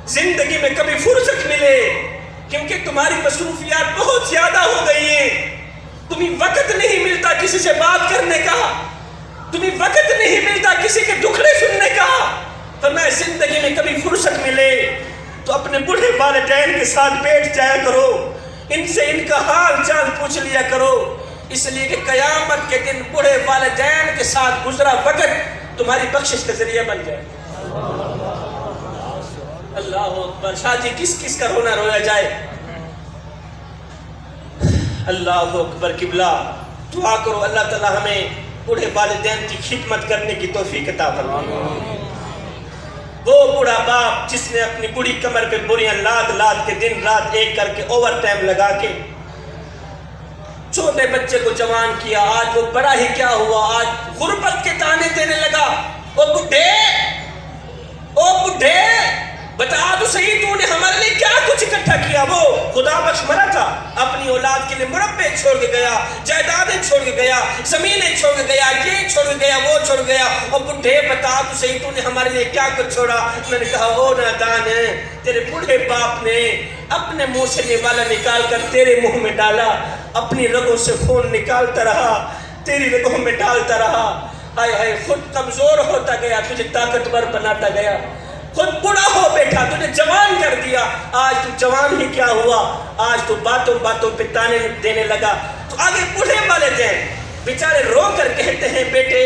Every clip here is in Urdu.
زندگی میں کبھی فرصت ملے، کیونکہ تمہاری مصروفیات بہت زیادہ ہو گئی ہیں، تمہیں وقت نہیں ملتا کسی سے بات کرنے کا، تمہیں وقت نہیں ملتا کسی کے دکھڑے سننے کا۔ فرمایا زندگی میں کبھی فرصت ملے تو اپنے بوڑھے والدین کے ساتھ بیٹھ جایا کرو، ان سے ان کا حال چال پوچھ لیا کرو، اس لیے کہ قیامت کے دن بوڑھے والدین کے ساتھ گزرا وقت تمہاری بخشش کا ذریعہ بن جائے۔ اللہ اکبر۔ شاہ جی کس کس کا رونا رویا جائے؟ اللہ اکبر۔ قبلہ دعا کرو اللہ تعالی ہمیں بوڑھے والدین کی خدمت کرنے کی توفیق عطا فرمائے۔ وہ بوڑھا باپ جس نے اپنی بوڑھی کمر پہ بوریاں لاد لاد کے دن رات ایک کر کے اوور ٹائم لگا کے چھوٹے بچے کو جوان کیا، آج وہ بڑا ہی کیا ہوا، آج غربت کے تانے دینے لگا۔ او بڈھے بتا تو صحیح، تو نے ہمارے لیے کیا کچھ اکٹھا کیا؟ وہ خدا بخش مرا تھا، اپنی اولاد کے لیے مربع چھوڑ کے گیا، جائیدادیں چھوڑ کے گیا، زمینیں چھوڑ کے گیا، یہ چھوڑ کے گیا، وہ چھوڑ گیا۔ اور بڈھے بتا تو صحیح، تو نے ہمارے لیے کیا کچھ چھوڑا؟ میں نے کہا او نادان ہے، تیرے بوڑھے باپ نے اپنے منہ سے نوالا نکال کر تیرے منہ میں ڈالا، اپنی رگوں سے خون نکالتا رہا، تیری رگوں میں ڈالتا رہا، ہائے ہائے خود کمزور ہوتا گیا، تجھے طاقتور بناتا گیا، خود بڑا ہو بیٹھا، تجھے جوان کر دیا۔ آج تو جوان ہی کیا ہوا، آج تو باتوں باتوں پہ تانے دینے لگا۔ تو آگے بوڑھے والدین بیچارے رو کر کہتے ہیں بیٹے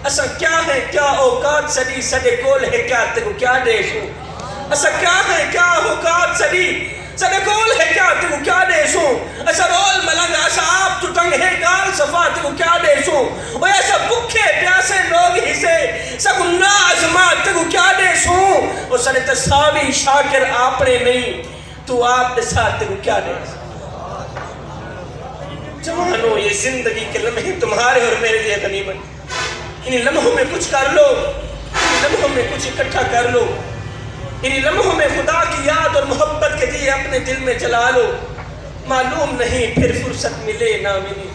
اسا کیا ہے، کیا اوقات سڑی سڑے کول ہے، کیا تیرو کیا دیش ہو، اسا کیا ہے، کیا اوقات سڑی سڑے کول ہے، کیا تیرو کیا دیش ہو، اسا رول ملنگ اسا آپ تو ٹنگ ہے گال صفا تیرو کیا دیش ہو، وہ ایسا بکھے پیاسے لوگ ہی سے سگو نازمات تیرو کیا دیش ہو، وہ سڑے تصاوی شاکر آپنے نہیں، تو آپ ساتھ تیرو کیا دیش۔ جوانوں یہ زندگی کے لمحے تمہارے اور میرے لیے غنیمت، انہی لمحوں میں کچھ کر لو، انہی لمحوں میں کچھ اکٹھا کر لو، انہی لمحوں میں خدا کی یاد اور محبت کے دیے اپنے دل میں جلا لو، معلوم نہیں پھر فرصت ملے نہ ملے۔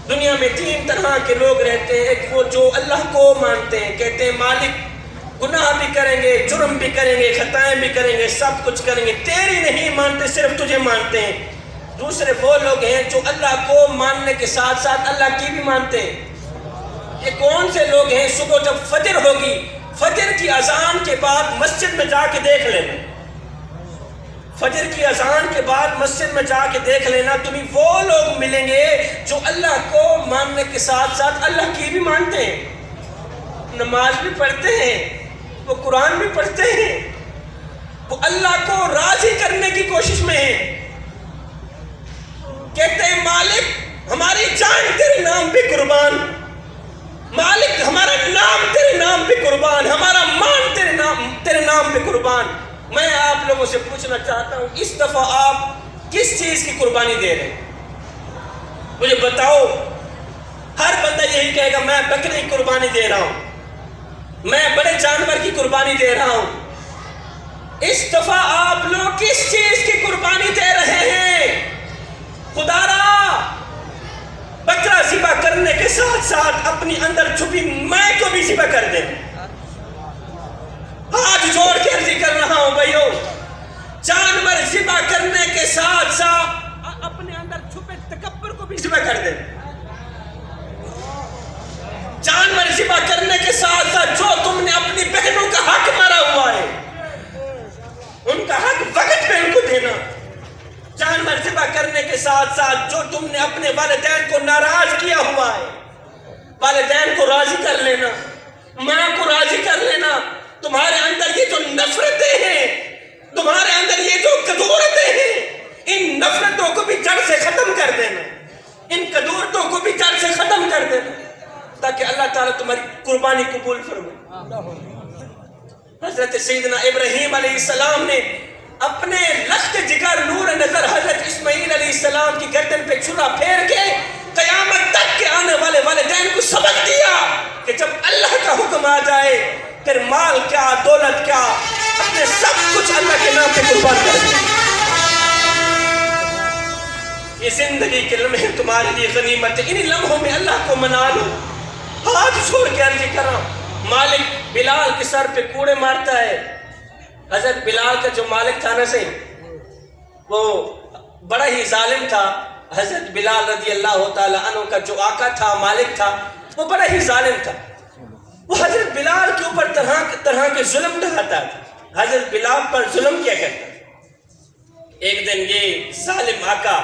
دنیا میں تین طرح کے لوگ رہتے ہیں، ایک وہ جو اللہ کو مانتے ہیں، کہتے ہیں مالک گناہ بھی کریں گے، جرم بھی کریں گے، خطائیں بھی کریں گے، سب کچھ کریں گے، تیری نہیں مانتے صرف تجھے مانتے ہیں۔ دوسرے وہ لوگ ہیں جو اللہ کو ماننے کے ساتھ ساتھ اللہ کی بھی مانتے ہیں۔ یہ کون سے لوگ ہیں؟ صبح جب فجر ہوگی، فجر کی اذان کے بعد مسجد میں جا کے دیکھ لینا، فجر کی اذان کے بعد مسجد میں جا کے دیکھ لینا، تمہیں وہ لوگ ملیں گے جو اللہ کو ماننے کے ساتھ ساتھ اللہ کی بھی مانتے ہیں، نماز بھی پڑھتے ہیں، وہ قرآن بھی پڑھتے ہیں، وہ اللہ کو راضی کرنے کی کوشش میں ہیں، کہتے ہیں مالک ہماری جان تیرے نام پہ قربان، مالک ہمارا نام تیرے نام پہ قربان، ہمارا مان تیرے نام پہ قربان۔ میں آپ لوگوں سے پوچھنا چاہتا ہوں اس دفعہ آپ کس چیز کی قربانی دے رہے ہیں؟ مجھے بتاؤ۔ ہر بندہ یہی کہے گا میں بکری کی قربانی دے رہا ہوں، میں بڑے جانور کی قربانی دے رہا ہوں۔ اس دفعہ آپ لوگ کس چیز کی قربانی دے رہے ہیں؟ خدا را بکرا ذبح کرنے کے ساتھ ساتھ اپنی اندر چھپی میں کو بھی ذبح کر دیں۔ آج جوڑ کے عرضی کر رہا ہوں بھائیو، جانور ذبح کرنے کے ساتھ ساتھ اپنے اندر چھپے تکبر کو بھی ذبح کر دیں۔ جانور ذبح کرنے کے ساتھ ساتھ جو تم نے اپنی بہنوں کا حق مارا ہوا ہے ان کا حق وقت پہ ان کو دینا۔ جانور ذبح کرنے کے ساتھ ساتھ جو تم نے اپنے والدین کو ناراض کیا ہوا ہے، والدین کو راضی کر لینا، ماں کو راضی کر لینا۔ تمہارے اندر یہ جو نفرتیں ہیں، تمہارے اندر یہ جو کدورتیں ہیں، ان نفرتوں کو بھی جڑ سے ختم کر دینا، ان کدورتوں کو بھی جڑ سے ختم کر دینا، تاکہ اللہ تعالیٰ تمہاری قربانی قبول فرمائے۔ حضرت سیدنا ابراہیم علیہ السلام نے اپنے لخت جگر نور نظر حضرت اسماعیل علیہ السلام کی گردن پہ چھرا پھیر کے قیامت تک کے آنے والے والدین کو سبق دیا کہ جب اللہ کا حکم آ جائے پھر مال کیا، دولت کیا، اپنے سب کچھ اللہ کے نام پہ قربان کر دیں۔ یہ زندگی کے لمحے تمہارے لیے غنیمت ہے، انہی لمحوں میں اللہ کو منا لو۔ ہاتھ چھوڑ کے عرض کرا، مالک بلال کے سر پہ کوڑے مارتا ہے، حضرت بلال کا جو مالک تھا نا سے وہ بڑا ہی ظالم تھا. حضرت بلال رضی اللہ تعالی عنہ کا جو آقا تھا، مالک تھا، وہ بڑا ہی ظالم تھا. وہ حضرت بلال کے اوپر طرح کے ظلم ڈھاتا تھا. حضرت بلال پر ظلم کیا کرتا تھا. ایک دن یہ ظالم آقا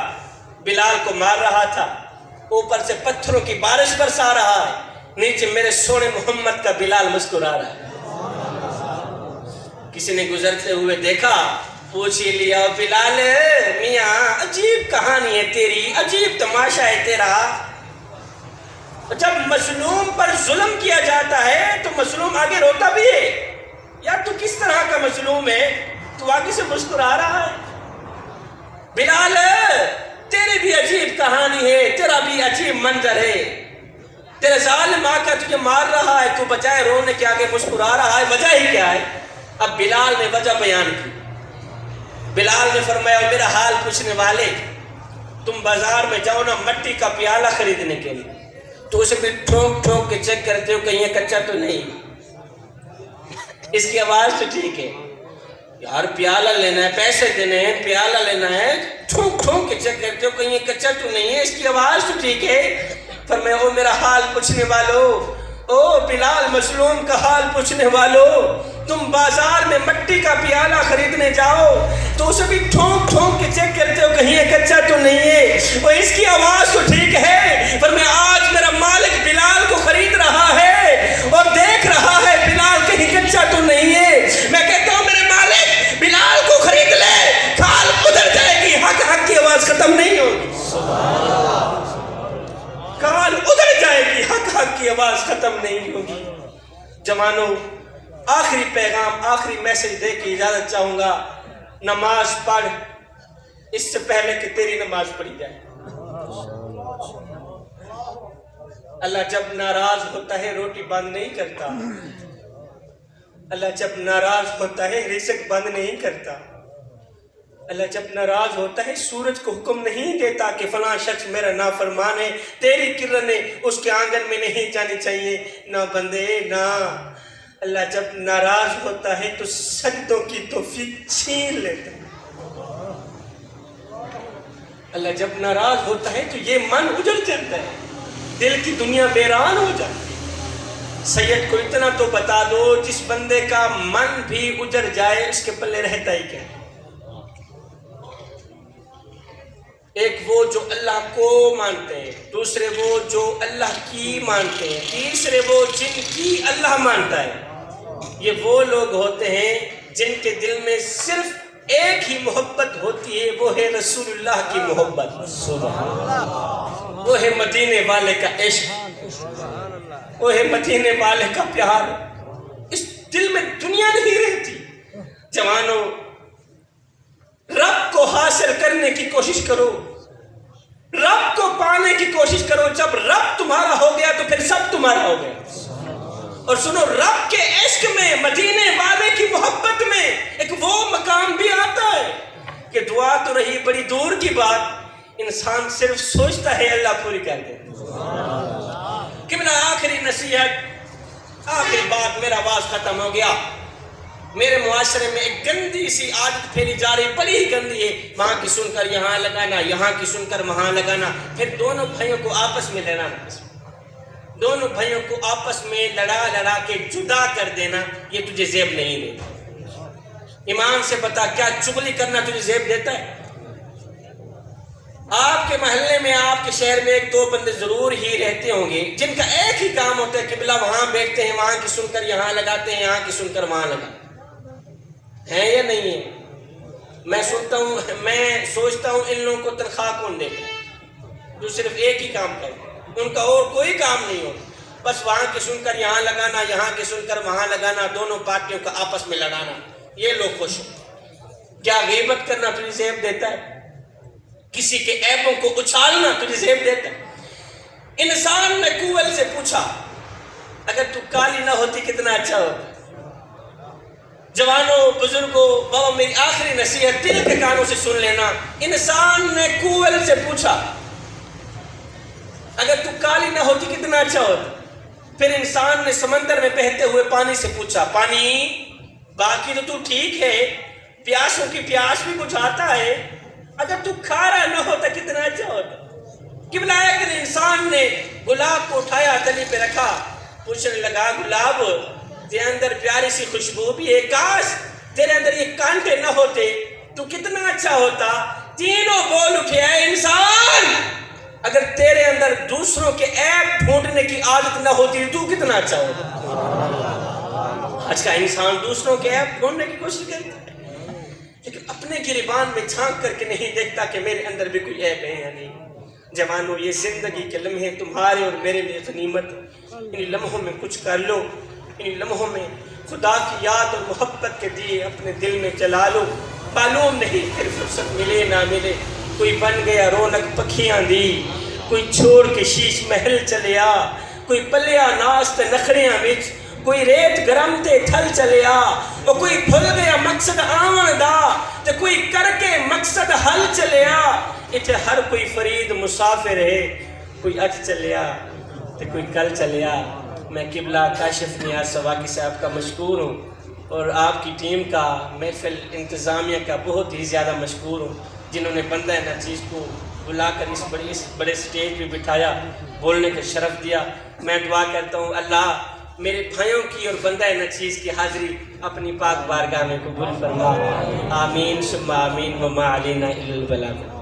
بلال کو مار رہا تھا. اوپر سے پتھروں کی بارش برسا رہا ہے، نیچے میرے سونے محمد کا بلال مسکرا رہا ہے. کسی نے گزرتے ہوئے دیکھا، پوچھ ہی لیا، بلال میاں عجیب کہانی ہے تیری، عجیب تماشا ہے تیرا. جب مظلوم پر ظلم کیا جاتا ہے تو مظلوم آگے روتا بھی ہے. یار تو کس طرح کا مظلوم ہے، تو آگے سے مسکرا رہا ہے. بلال تیری بھی عجیب کہانی ہے، تیرا بھی عجیب منظر ہے. تیرے ظالم آقا تجھے مار رہا ہے، تو بجائے رونے کے آگے مسکرا رہا ہے. وجہ ہی کیا ہے؟ اب بلال نے وجہ بیان کی. بلال نے فرمایا، میرا حال پوچھنے والے، تم بازار میں جاؤ نا مٹی کا پیالہ خریدنے کے لیے، تو اسے بھی ٹھوک ٹھوک کے چیک کرتے ہو کہیں یہ کچا تو نہیں، اس کی آواز تو ٹھیک ہے. یار پیالہ لینا ہے، پیسے دینے ہیں، پیالہ لینا ہے، ٹھوک ٹھوک کے چیک کرتے ہو کہیں یہ کچا تو نہیں ہے، اس کی آواز تو ٹھیک ہے. فرمایا، او میرا حال پوچھنے والو، او بلال مظلوم کا حال پوچھنے والو، تم بازار میں مٹی کا پیالہ خریدنے جاؤ تو اسے بھی ٹھونک ٹھونک کے چیک کرتے ہو کہیں یہ کچا تو نہیں ہے، اور اس کی آواز تو ٹھیک ہے. پر میں آج میرا مالک بلال کو خرید رہا ہے اور دیکھ رہا ہے بلال کہیں کچا تو نہیں ہے. میں کہتا ہوں میرے مالک بلال کو خرید لے، کھال ادھر جائے گی، حق حق کی آواز ختم نہیں ہوگی. کال ادھر جائے گی، حق حق کی آواز ختم نہیں ہوگی. جوانوں، آخری پیغام، آخری میسج دے کے اجازت چاہوں گا. نماز پڑھ اس سے پہلے کہ تیری نماز پڑھی جائے. اللہ جب ناراض ہوتا ہے روٹی بند نہیں کرتا. اللہ جب ناراض ہوتا ہے رزق بند نہیں کرتا. اللہ جب ناراض ہوتا ہے سورج کو حکم نہیں دیتا کہ فلاں شخص میرا نافرمان ہے، تیری کرنیں اس کے آنگن میں نہیں جانی چاہیے. نہ بندے نہ. اللہ جب ناراض ہوتا ہے تو سجدوں کی توفیق چھین لیتا ہے. اللہ جب ناراض ہوتا ہے تو یہ من اجڑ جاتا ہے، دل کی دنیا ویران ہو جاتی ہے. سید کو اتنا تو بتا دو، جس بندے کا من بھی اجڑ جائے اس کے پلے رہتا ہی کیا ہے. ایک وہ جو اللہ کو مانتے ہیں، دوسرے وہ جو اللہ کی مانتے ہیں، تیسرے وہ جن کی اللہ مانتا ہے. یہ وہ لوگ ہوتے ہیں جن کے دل میں صرف ایک ہی محبت ہوتی ہے، وہ ہے رسول اللہ کی محبت. وہ ہے مدینے والے کا عشق، وہ ہے مدینے والے کا پیار. اس دل میں دنیا نہیں رہتی. جوانوں، رب کو حاصل کرنے کی کوشش کرو، رب کو پانے کی کوشش کرو. جب رب تمہارا ہو گیا تو پھر سب تمہارا ہو گیا. اور سنو، رب کے عشق میں، مدینے والے کی محبت میں ایک وہ مقام بھی آتا ہے کہ دعا تو رہی بڑی دور کی بات، انسان صرف سوچتا ہے اللہ پوری کر دے. کہ میرا آخری نصیحت، آخری بات، میرا آواز ختم ہو گیا. میرے معاشرے میں ایک گندی سی عادت پھیلی جا رہی، بڑی ہی گندی ہے. وہاں کی سن کر یہاں لگانا، یہاں کی سن کر وہاں لگانا، پھر دونوں بھائیوں کو آپس میں لڑنا، دونوں بھائیوں کو آپس میں لڑا کے جدا کر دینا. یہ تجھے زیب نہیں دیتا. ایمان سے بتا، کیا چغلی کرنا تجھے زیب دیتا ہے؟ آپ کے محلے میں، آپ کے شہر میں ایک دو بندے ضرور ہی رہتے ہوں گے جن کا ایک ہی کام ہوتا ہے کہ بلا وہاں بیٹھتے ہیں، وہاں کی سن کر یہاں لگاتے ہیں، یہاں کی سن کر وہاں لگاتے ہیں یا نہیں ہے؟ میں سوچتا ہوں ان لوگوں کو تنخواہ کون دیتا ہے جو صرف ایک ہی کام کرتے ہیں؟ ان کا اور کوئی کام نہیں ہوتا، بس وہاں کی سن کر یہاں لگانا، یہاں کی سن کر وہاں لگانا، دونوں پارٹیوں کا آپس میں لڑانا. یہ لوگ خوش ہیں. کیا غیبت کرنا تجھے زیب دیتا ہے؟ کسی کے عیبوں کو اچھالنا تجھے زیب دیتا ہے؟ انسان نے کوئل سے پوچھا، اگر تو کالی نہ ہوتی کتنا اچھا ہوتا. جوانوں، بزرگوں، بابا، میری آخری نصیحت دل کے کانوں سے سن لینا. انسان نے کوئل سے پوچھا، اگر تو کالی نہ ہوتی کتنا اچھا ہوتا. پھر انسان نے سمندر میں بہتے ہوئے پانی سے پوچھا، پانی باقی تو ٹھیک ہے، پیاسوں کی پیاس بھی بجھاتا ہے، اگر تو کھارا نہ ہوتا کتنا اچھا ہوتا۔ قبلہ ایک دن انسان نے گلاب کو اٹھایا، تلی پہ رکھا، پوچھنے لگا گلاب تیرے اندر پیاری سی خوشبو بھی ہے، کاش تیرے اندر یہ کانٹے نہ ہوتے تو کتنا اچھا ہوتا۔ تینوں بول اٹھے، اے انسان اگر تیرے اندر دوسروں کے عیب ڈھونڈنے کی عادت نہ ہوتی تو کتنا اچھا ہوتا۔ آج کا انسان دوسروں کے عیب ڈھونڈنے کی کوشش کرتا ہے، لیکن اپنے گریبان میں جھانک کر کے نہیں دیکھتا کہ میرے اندر بھی کوئی عیب ہے یا نہیں۔ جوانوں، یہ زندگی کے لمحے تمہارے اور میرے لیے غنیمت، ان لمحوں میں کچھ کر لو، ان لمحوں میں خدا کی یاد اور محبت کے دیے اپنے دل میں جلا لو۔ معلوم نہیں پھر فرصت ملے نہ ملے، کوئی بن گیا رونق پکھیاں دی، کوئی چھوڑ کے شیش محل چلیا، کوئی پلیا ناست نخڑیاں وچ، کوئی ریت گرم تے ٹھل چلیا، اور کوئی بھول گیا مقصد آمن دا تے کوئی کر کے مقصد حل چلیا۔ اتھے ہر کوئی فرید مسافر ہے، کوئی اج چلیا تے کوئی کل چلیا۔ میں قبلہ کاشف نیاز سواقی صاحب کا مشکور ہوں، اور آپ کی ٹیم کا، محفل انتظامیہ کا بہت ہی زیادہ مشکور ہوں، جنہوں نے بندہ نچیز کو بلا کر اس بڑے سٹیج پہ بٹھایا، بولنے کا شرف دیا۔ میں دعا کرتا ہوں اللہ میرے بھائیوں کی اور بندہ نچیز کی حاضری اپنی پاک بارگاہ میں قبول فرما، آمین ثم آمین، وما علینا الا البلاغ۔